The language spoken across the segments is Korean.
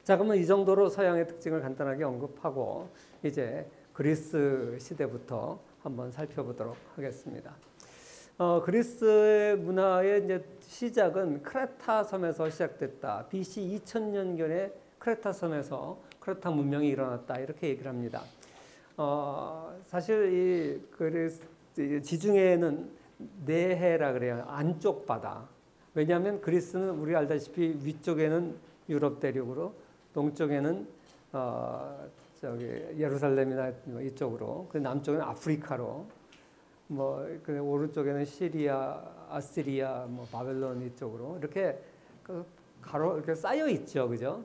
자, 그러면 이 정도로 서양의 특징을 간단하게 언급하고 이제 그리스 시대부터 한번 살펴보도록 하겠습니다. 그리스의 문화의 이제 시작은 크레타 섬에서 시작됐다. BC 2000년경에 크레타 섬에서 크레타 문명이 일어났다. 이렇게 얘기를 합니다. 사실 이 그리스 지중해는 내해라 그래요. 안쪽 바다. 왜냐하면 그리스는 우리 알다시피 위쪽에는 유럽 대륙으로, 동쪽에는 예루살렘이나 이쪽으로, 그 남쪽에는 아프리카로, 그 오른쪽에는 시리아, 아시리아, 바벨론 이쪽으로 이렇게 이렇게 쌓여 있죠, 그죠?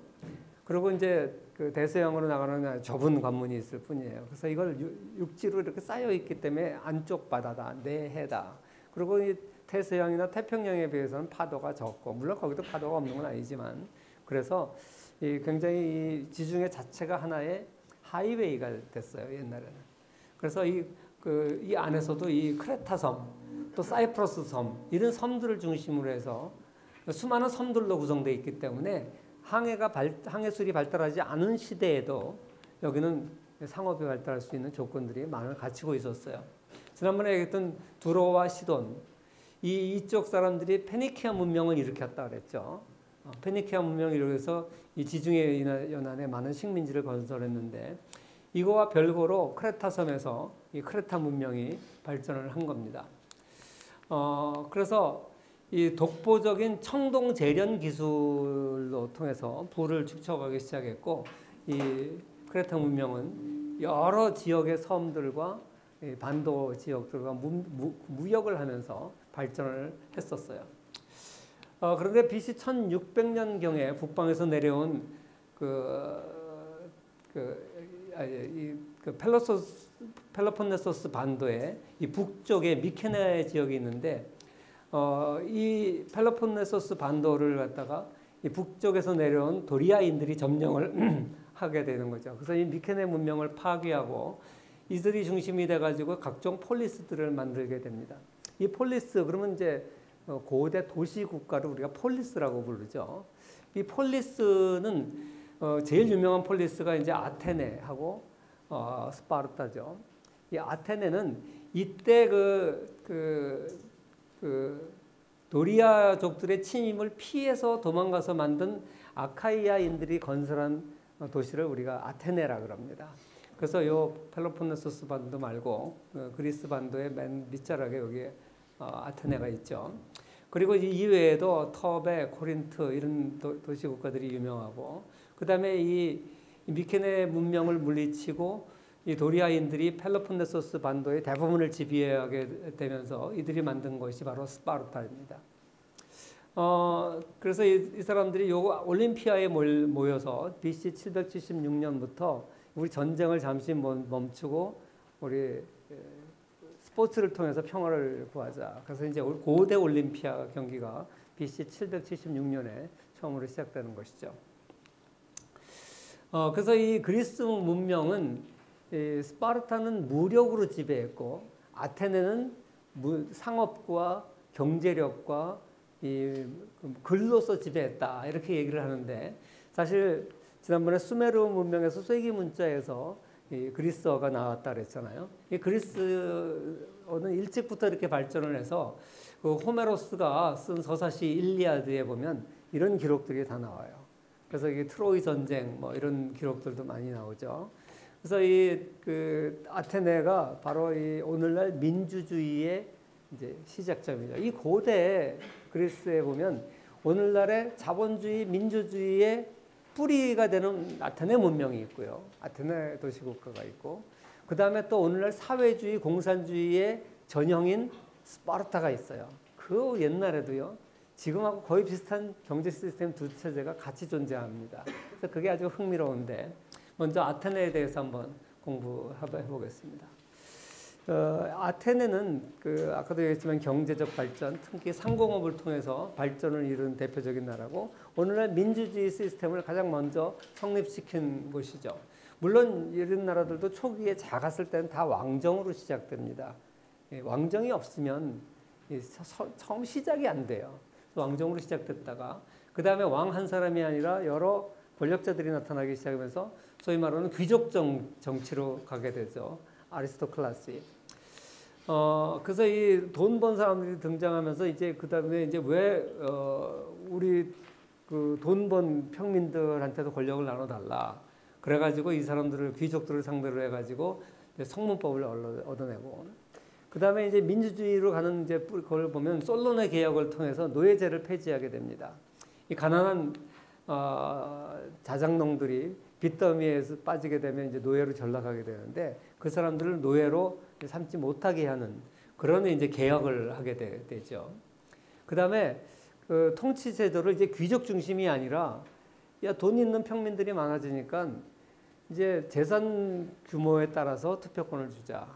그리고 이제 그 대서양으로 나가는 좁은 관문이 있을 뿐이에요. 그래서 이걸 육지로 이렇게 쌓여 있기 때문에 안쪽 바다다, 내해다. 그리고 이 태서양이나 태평양에 비해서는 파도가 적고, 물론 거기도 파도가 없는 건 아니지만, 그래서 굉장히 이 지중해 자체가 하나의 하이웨이가 됐어요, 옛날에는. 그래서 이 안에서도 이 크레타 섬, 또 사이프러스 섬, 이런 섬들을 중심으로 해서 수많은 섬들로 구성되어 있기 때문에 항해술이 발달하지 않은 시대에도 여기는 상업이 발달할 수 있는 조건들이 많이 갖추고 있었어요. 지난번에 얘기했던 두로와 시돈, 이쪽 사람들이 페니키아 문명을 일으켰다 그랬죠. 페니키아 문명을 일으켜서 이 지중해 연안에 많은 식민지를 건설했는데, 이거와 별거로 크레타 섬에서 이 크레타 문명이 발전을 한 겁니다. 그래서 이 독보적인 청동 재련 기술로 통해서 부를 축적하기 시작했고, 이 크레타 문명은 여러 지역의 섬들과 반도 지역들과 무역을 하면서 발전을 했었어요. 그런데 BC 1600년경에 북방에서 내려온 펠로폰네소스 반도의 이 북쪽에 미케네 지역이 있는데, 이 펠로폰네소스 반도를 갖다가 이 북쪽에서 내려온 도리아인들이 점령을 하게 되는 거죠. 그래서 이 미케네 문명을 파괴하고 이들이 중심이 돼가지고 각종 폴리스들을 만들게 됩니다. 이 폴리스, 그러면 이제 고대 도시 국가를 우리가 폴리스라고 부르죠. 이 폴리스는 제일 유명한 폴리스가 이제 아테네하고 스파르타죠. 이 아테네는 이때 도리아족들의 침입을 피해서 도망가서 만든 아카이아인들이 건설한 도시를 우리가 아테네라 그럽니다. 그래서 이 펠로폰네소스 반도 말고 그리스 반도의 맨 밑자락에 여기 아테네가 있죠. 그리고 이외에도 터베, 코린트 이런 도시 국가들이 유명하고, 그 다음에 이 미케네 문명을 물리치고 이 도리아인들이 펠로폰네소스 반도의 대부분을 지배하게 되면서 이들이 만든 것이 바로 스파르타입니다. 그래서 이 사람들이 요 올림피아에 모여서 BC 776년부터 우리 전쟁을 잠시 멈추고 우리 스포츠를 통해서 평화를 구하자. 그래서 이제 고대 올림피아 경기가 BC 776년에 처음으로 시작되는 것이죠. 그래서 이 그리스 문명은 스파르타는 무력으로 지배했고, 아테네는 상업과 경제력과 글로서 지배했다, 이렇게 얘기를 하는데, 사실 지난번에 수메르 문명에서 쐐기 문자에서 그리스어가 나왔다 그랬잖아요. 이 그리스어는 일찍부터 이렇게 발전을 해서 그 호메로스가 쓴 서사시 일리아드에 보면 이런 기록들이 다 나와요. 그래서 이게 트로이 전쟁 이런 기록들도 많이 나오죠. 그래서 아테네가 바로 이 오늘날 민주주의의 이제 시작점이죠. 이 고대 그리스에 보면 오늘날의 자본주의, 민주주의의 뿌리가 되는 아테네 문명이 있고요. 아테네 도시국가가 있고, 그 다음에 또 오늘날 사회주의, 공산주의의 전형인 스파르타가 있어요. 그 옛날에도요, 지금하고 거의 비슷한 경제 시스템 두 체제가 같이 존재합니다. 그래서 그게 아주 흥미로운데, 먼저 아테네에 대해서 한번 공부해 보겠습니다. 아테네는 아까도 얘기했지만 경제적 발전, 특히 상공업을 통해서 발전을 이룬 대표적인 나라고, 오늘날 민주주의 시스템을 가장 먼저 성립시킨 곳이죠. 물론 이런 나라들도 초기에 작았을 때는 다 왕정으로 시작됩니다. 왕정이 없으면 처음 시작이 안 돼요. 왕정으로 시작됐다가 그 다음에 왕 한 사람이 아니라 여러 권력자들이 나타나기 시작하면서 소위 말하는 귀족 정치로 가게 되죠. 아리스토클라시. 그래서 이 돈 번 사람들이 등장하면서 이제 그 다음에 이제 왜 우리 그 돈 번 평민들한테도 권력을 나눠달라. 그래가지고 이 사람들을 귀족들을 상대로 해가지고 성문법을 얻어내고. 그 다음에 이제 민주주의로 가는 이제 그걸 보면 솔론의 개혁을 통해서 노예제를 폐지하게 됩니다. 이 가난한 자장농들이 빚더미에서 빠지게 되면 이제 노예로 전락하게 되는데 그 사람들을 노예로 삼지 못하게 하는 그런 이제 개혁을 하게 되죠. 그 다음에 그 통치 제도를 이제 귀족 중심이 아니라 돈 있는 평민들이 많아지니까 이제 재산 규모에 따라서 투표권을 주자.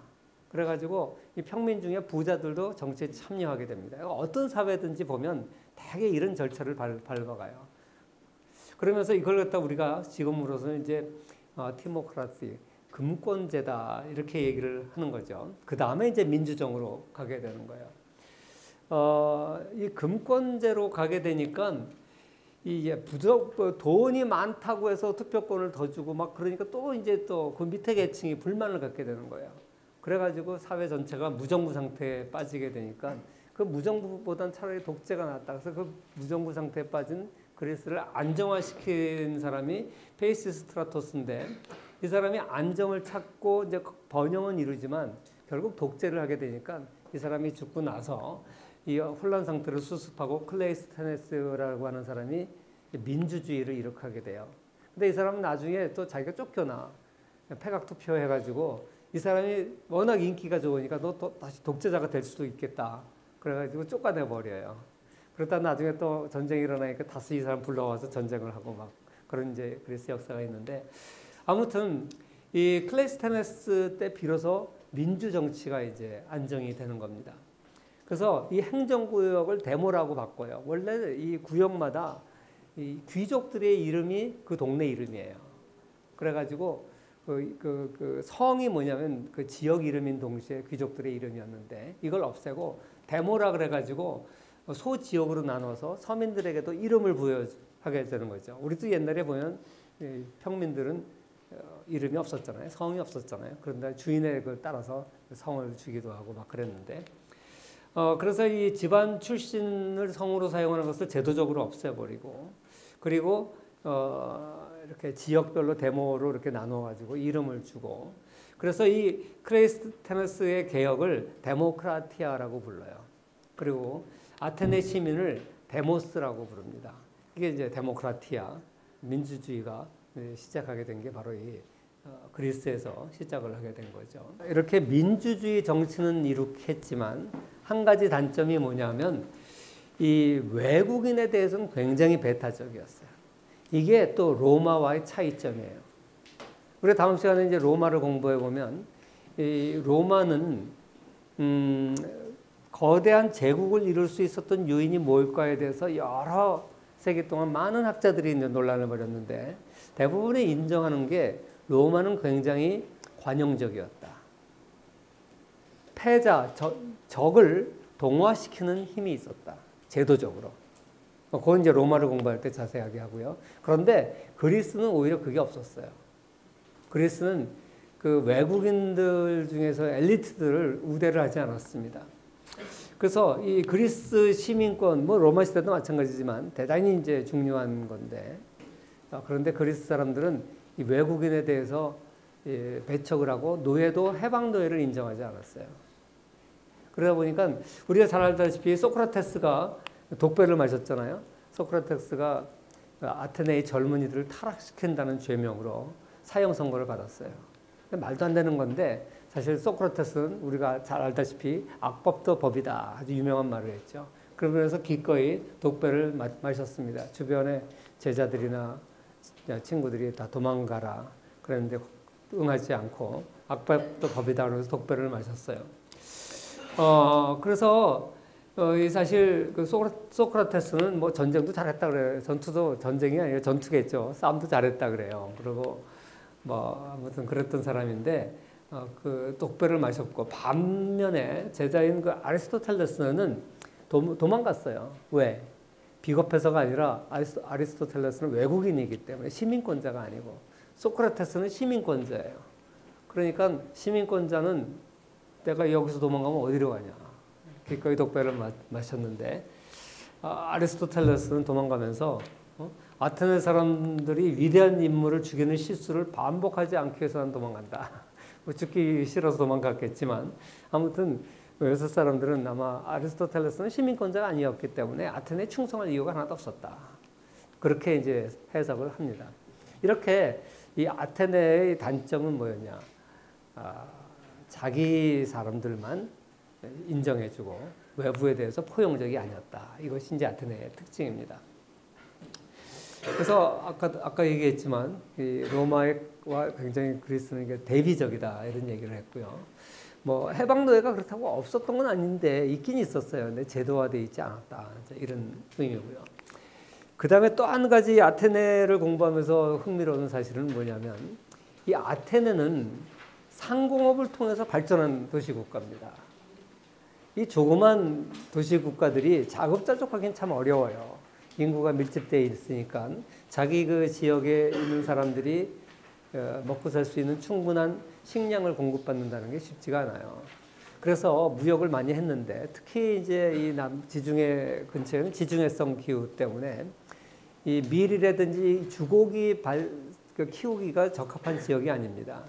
그래가지고 이 평민 중에 부자들도 정치에 참여하게 됩니다. 어떤 사회든지 보면 되게 이런 절차를 밟아가요. 그러면서 이걸 갖다 우리가 지금으로서는 이제 티모크라시, 금권제다 이렇게 얘기를 하는 거죠. 그 다음에 이제 민주정으로 가게 되는 거예요. 이 금권제로 가게 되니까 이게 돈이 많다고 해서 투표권을 더 주고 막 그러니까 또 이제 또 그 밑에 계층이 불만을 갖게 되는 거예요. 그래가지고 사회 전체가 무정부 상태에 빠지게 되니까 그 무정부보단 차라리 독재가 낫다. 그래서 그 무정부 상태에 빠진 그리스를 안정화시킨 사람이 페이시스트라토스인데 이 사람이 안정을 찾고 이제 번영은 이루지만 결국 독재를 하게 되니까 이 사람이 죽고 나서 이 혼란 상태를 수습하고 클레이스테네스라고 하는 사람이 민주주의를 이룩하게 돼요. 근데 이 사람은 나중에 또 자기가 쫓겨나. 패각 투표해가지고 이 사람이 워낙 인기가 좋으니까 너 또 다시 독재자가 될 수도 있겠다. 그래가지고 쫓아내 버려요. 그러다 나중에 또 전쟁이 일어나니까 다시 이 사람 불러와서 전쟁을 하고 막 그런 이제 그리스 역사가 있는데 아무튼 이 클레이스테네스 때 비로소 민주 정치가 이제 안정이 되는 겁니다. 그래서 이 행정구역을 데모라고 바꿔요. 원래 이 구역마다 이 귀족들의 이름이 그 동네 이름이에요. 그래가지고 그 성이 뭐냐면 그 지역 이름인 동시에 귀족들의 이름이었는데 이걸 없애고 데모라 그래가지고 소지역으로 나눠서 서민들에게도 이름을 부여하게 되는 거죠. 우리도 옛날에 보면 평민들은 이름이 없었잖아요. 성이 없었잖아요. 그런데 주인의 그 따라서 성을 주기도 하고 막 그랬는데 그래서 이 집안 출신을 성으로 사용하는 것을 제도적으로 없애버리고 그리고 이렇게 지역별로 데모로 이렇게 나눠가지고 이름을 주고 그래서 이 클레이스테네스의 개혁을 데모크라티아라고 불러요. 그리고 아테네 시민을 데모스라고 부릅니다. 이게 이제 데모크라티아, 민주주의가 시작하게 된 게 바로 이 그리스에서 시작을 하게 된 거죠. 이렇게 민주주의 정치는 이룩했지만 한 가지 단점이 뭐냐면 이 외국인에 대해서는 굉장히 배타적이었어요. 이게 또 로마와의 차이점이에요. 우리 다음 시간에 이제 로마를 공부해 보면 이 로마는 거대한 제국을 이룰 수 있었던 요인이 뭘까에 대해서 여러 세기 동안 많은 학자들이 이제 논란을 벌였는데 대부분이 인정하는 게 로마는 굉장히 관용적이었다. 패자, 적을 동화시키는 힘이 있었다. 제도적으로. 그건 이제 로마를 공부할 때 자세하게 하고요. 그런데 그리스는 오히려 그게 없었어요. 그리스는 그 외국인들 중에서 엘리트들을 우대를 하지 않았습니다. 그래서 이 그리스 시민권, 뭐 로마 시대도 마찬가지지만 대단히 이제 중요한 건데, 그런데 그리스 사람들은 이 외국인에 대해서 배척을 하고 노예도 해방 노예를 인정하지 않았어요. 그러다 보니까 우리가 잘 알다시피 소크라테스가 독배를 마셨잖아요. 소크라테스가 아테네의 젊은이들을 타락시킨다는 죄명으로 사형 선고를 받았어요. 말도 안 되는 건데 사실 소크라테스는 우리가 잘 알다시피 악법도 법이다 아주 유명한 말을 했죠. 그러면서 기꺼이 독배를 마셨습니다. 주변의 제자들이나 친구들이 다 도망가라 그랬는데 응하지 않고 악법도 법이다 그러면서 독배를 마셨어요. 그래서 사실 그 소크라테스는 뭐 전쟁도 잘했다 그래요. 전투도 전쟁이 아니라 전투겠죠. 싸움도 잘했다 그래요. 그리고 뭐 아무튼 그랬던 사람인데 그 독배를 마셨고 반면에 제자인 그 아리스토텔레스는 도망갔어요. 왜? 비겁해서가 아니라 아리스토텔레스는 외국인이기 때문에 시민권자가 아니고 소크라테스는 시민권자예요. 그러니까 시민권자는 내가 여기서 도망가면 어디로 가냐. 기꺼이 독배를 마셨는데 아리스토텔레스는 도망가면서 아테네 사람들이 위대한 인물을 죽이는 실수를 반복하지 않기 위해서 도망간다. 뭐 죽기 싫어서 도망갔겠지만 아무튼 여섯 사람들은 아마 아리스토텔레스는 시민권자가 아니었기 때문에 아테네에 충성할 이유가 하나도 없었다. 그렇게 이제 해석을 합니다. 이렇게 이 아테네의 단점은 뭐였냐? 자기 사람들만 인정해주고 외부에 대해서 포용적이 아니었다. 이것이 이제 아테네의 특징입니다. 그래서 아까 얘기했지만 이 로마와 굉장히 그리스는 이게 대비적이다 이런 얘기를 했고요. 뭐 해방 노예가 그렇다고 없었던 건 아닌데 있긴 있었어요. 근데 제도화되어 있지 않았다. 이런 의미고요. 그 다음에 또 한 가지 아테네를 공부하면서 흥미로운 사실은 뭐냐면 이 아테네는 상공업을 통해서 발전한 도시국가입니다. 이 조그만 도시국가들이 자급자족하기는 참 어려워요. 인구가 밀집되어 있으니까 자기 그 지역에 있는 사람들이 먹고 살 수 있는 충분한 식량을 공급받는다는 게 쉽지가 않아요. 그래서 무역을 많이 했는데 특히 이제 이 지중해 근처에는 지중해성 기후 때문에 이 밀이라든지 주고기 키우기가 적합한 지역이 아닙니다.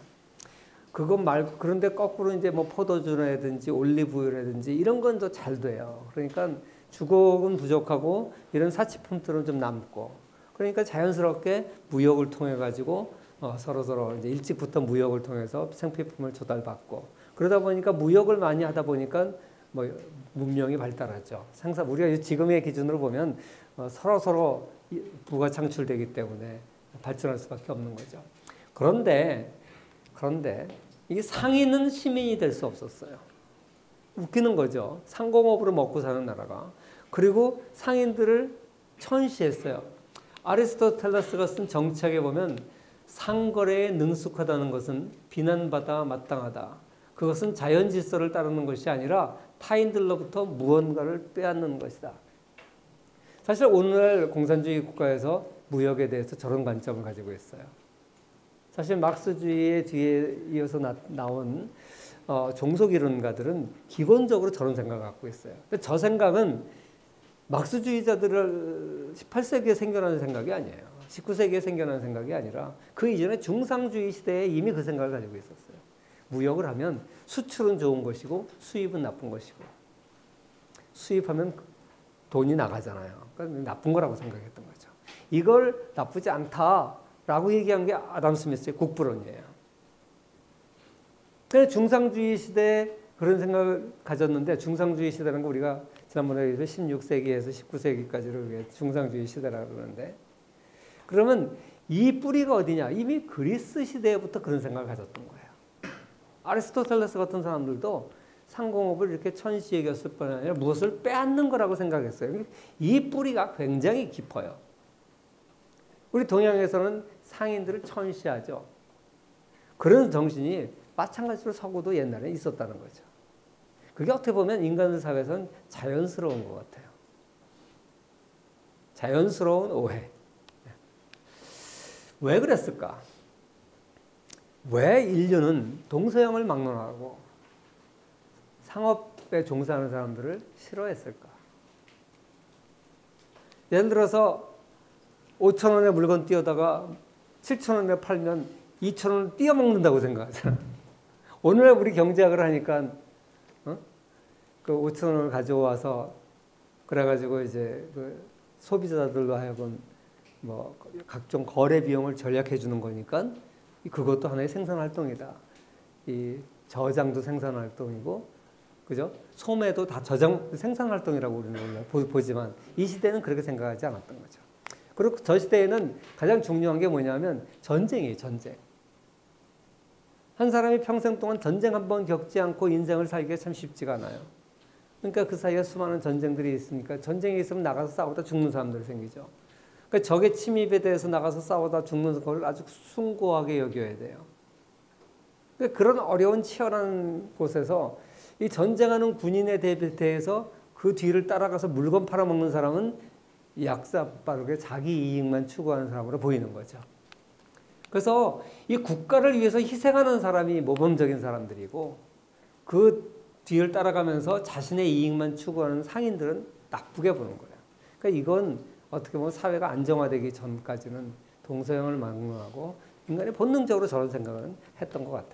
그건 말고 그런데 거꾸로 이제 뭐 포도주라든지 올리브유라든지 이런 건 더 잘 돼요. 그러니까 주곡은 부족하고 이런 사치품들은 좀 남고 그러니까 자연스럽게 무역을 통해 가지고 서로 이제 일찍부터 무역을 통해서 생필품을 조달받고 그러다 보니까 무역을 많이 하다 보니까 뭐 문명이 발달하죠. 우리가 지금의 기준으로 보면 서로 부가 창출되기 때문에 발전할 수밖에 없는 거죠. 그런데 이 상인은 시민이 될 수 없었어요. 웃기는 거죠. 상공업으로 먹고 사는 나라가. 그리고 상인들을 천시했어요. 아리스토텔레스가 쓴 정치학에 보면 상거래에 능숙하다는 것은 비난받아 마땅하다. 그것은 자연 질서를 따르는 것이 아니라 타인들로부터 무언가를 빼앗는 것이다. 사실 오늘날 공산주의 국가에서 무역에 대해서 저런 관점을 가지고 있어요. 사실 막스주의의 뒤에 이어서 나온 종속이론가들은 기본적으로 저런 생각을 갖고 있어요. 근데 저 생각은 막스주의자들을 18세기에 생겨난 생각이 아니에요. 19세기에 생겨난 생각이 아니라 그 이전에 중상주의 시대에 이미 그 생각을 가지고 있었어요. 무역을 하면 수출은 좋은 것이고 수입은 나쁜 것이고 수입하면 돈이 나가잖아요. 그러니까 나쁜 거라고 생각했던 거죠. 이걸 나쁘지 않다라고 얘기한 게 아담 스미스의 국부론이에요. 그래서 중상주의 시대에 그런 생각을 가졌는데 중상주의 시대라는 거 우리가 지난번에 16세기에서 19세기까지를 중상주의 시대라고 그러는데 그러면 이 뿌리가 어디냐? 이미 그리스 시대부터 그런 생각을 가졌던 거예요. 아리스토텔레스 같은 사람들도 상공업을 이렇게 천시 여겼을 뿐 아니라 무엇을 빼앗는 거라고 생각했어요. 이 뿌리가 굉장히 깊어요. 우리 동양에서는 상인들을 천시하죠. 그런 정신이 마찬가지로 서구도 옛날에 있었다는 거죠. 그게 어떻게 보면 인간 사회에서는 자연스러운 것 같아요. 자연스러운 오해. 왜 그랬을까? 왜 인류는 동서양을 막론하고 상업에 종사하는 사람들을 싫어했을까? 예를 들어서 5,000원에 물건 띄어다가 7,000원에 팔면 2,000원을 띄어먹는다고 생각하잖아. 오늘 우리 경제학을 하니까 그 5,000원을 가져와서 그래가지고 이제 그 소비자들로 하여금 뭐 각종 거래 비용을 절약해 주는 거니까 그것도 하나의 생산 활동이다. 이 저장도 생산 활동이고, 그죠? 소매도 다 생산 활동이라고 우리는 보지만 이 시대는 그렇게 생각하지 않았던 거죠. 그리고 저 시대에는 가장 중요한 게 뭐냐면 전쟁이에요, 전쟁. 한 사람이 평생 동안 전쟁 한 번 겪지 않고 인생을 살기가 참 쉽지가 않아요. 그러니까 그 사이에 수많은 전쟁들이 있으니까 전쟁이 있으면 나가서 싸우다 죽는 사람들 생기죠. 그러니까 적의 침입에 대해서 나가서 싸우다 죽는 걸 아주 숭고하게 여겨야 돼요. 그러니까 그런 어려운 치열한 곳에서 이 전쟁하는 군인에 대해서 그 뒤를 따라가서 물건 팔아먹는 사람은 약사빠르게 자기 이익만 추구하는 사람으로 보이는 거죠. 그래서 이 국가를 위해서 희생하는 사람이 모범적인 사람들이고 그 뒤를 따라가면서 자신의 이익만 추구하는 상인들은 나쁘게 보는 거예요. 그러니까 이건 어떻게 보면 사회가 안정화되기 전까지는 동서양을 막론하고 인간이 본능적으로 저런 생각은 했던 것 같아요.